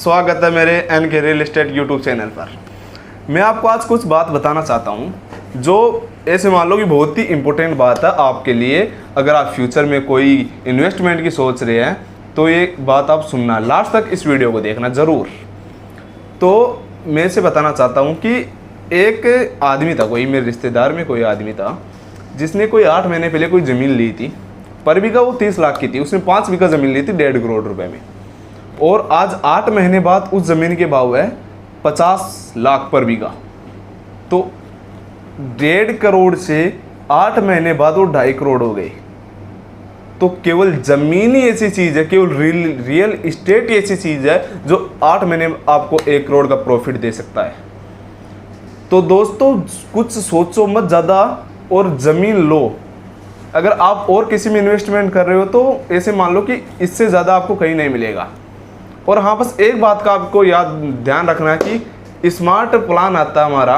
स्वागत है मेरे NK real estate YouTube channel पर। मैं आपको आज कुछ बात बताना चाहता हूं जो ऐसे मान लो कि बहुत ही इम्पोर्टेंट बात है आपके लिए। अगर आप फ्यूचर में कोई इन्वेस्टमेंट की सोच रहे हैं तो ये बात आप सुनना, लास्ट तक इस वीडियो को देखना ज़रूर। तो मैं इसे बताना चाहता हूँ कि एक आदमी था, कोई मेरे रिश्तेदार में कोई आदमी था जिसने कोई 8 महीने पहले कोई ज़मीन ली थी। पर बीघा वो 30 लाख की थी। उसने 5 बीघा ज़मीन ली थी 1.5 करोड़ रुपए में, और आज 8 महीने बाद उस ज़मीन के भाव है 50 लाख पर बीघा। तो 1.5 करोड़ से 8 महीने बाद वो 2.5 करोड़ हो गए। तो केवल ज़मीन ही ऐसी चीज़ है, केवल रियल इस्टेट ही ऐसी चीज़ है जो 8 महीने में आपको 1 करोड़ का प्रॉफिट दे सकता है। तो दोस्तों कुछ सोचो मत ज़्यादा और ज़मीन लो। अगर आप और किसी में इन्वेस्टमेंट कर रहे हो तो ऐसे मान लो कि इससे ज़्यादा आपको कहीं नहीं मिलेगा। और हाँ, बस एक बात का आपको ध्यान रखना है कि स्मार्ट प्लान आता है हमारा,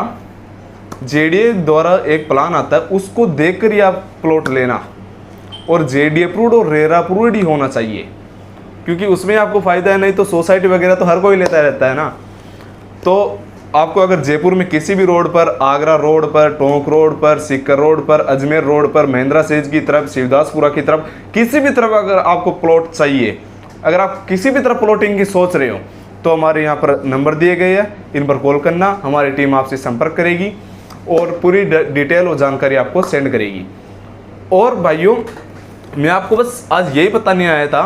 JDA द्वारा एक प्लान आता है, उसको देखकर ही आप प्लॉट लेना। और JDA अप्रूव्ड और रेरा अप्रूव्ड ही होना चाहिए, क्योंकि उसमें आपको फ़ायदा है। नहीं तो सोसाइटी वगैरह तो हर कोई लेता रहता है ना। तो आपको अगर जयपुर में किसी भी रोड पर, आगरा रोड पर, टोंक रोड पर, सीकर रोड पर, अजमेर रोड पर, महिंद्रा सेज की तरफ, शिवदासपुरा की तरफ, किसी भी तरफ अगर आपको प्लॉट चाहिए, अगर आप किसी भी तरफ प्लॉटिंग की सोच रहे हो तो हमारे यहाँ पर नंबर दिए गए हैं, इन पर कॉल करना। हमारी टीम आपसे संपर्क करेगी और पूरी डिटेल और जानकारी आपको सेंड करेगी। और भाइयों, मैं आपको बस आज यही बताने आया था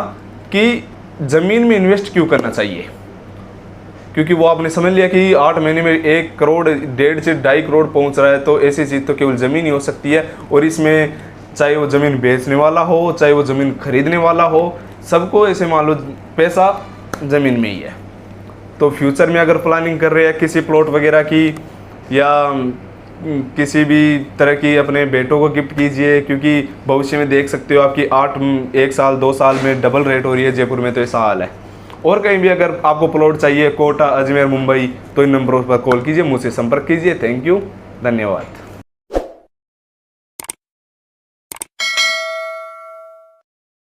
कि ज़मीन में इन्वेस्ट क्यों करना चाहिए, क्योंकि वो आपने समझ लिया कि 8 महीने में 1 करोड़ 1.5 से 2.5 करोड़ पहुंच रहा है। तो ऐसी चीज़ तो केवल ज़मीन ही हो सकती है। और इसमें चाहे वो ज़मीन बेचने वाला हो, चाहे वो ज़मीन खरीदने वाला हो, सबको ऐसे मान लो पैसा ज़मीन में ही है। तो फ्यूचर में अगर प्लानिंग कर रहे हैं किसी प्लॉट वगैरह की, या किसी भी तरह की अपने बेटों को गिफ्ट कीजिए, क्योंकि भविष्य में देख सकते हो आपकी 1 साल 2 साल में डबल रेट हो रही है जयपुर में, तो ऐसा हाल है। और कहीं भी अगर आपको प्लॉट चाहिए, कोटा, अजमेर, मुंबई, तो इन नंबरों पर कॉल कीजिए, मुझसे संपर्क कीजिए। थैंक यू, धन्यवाद।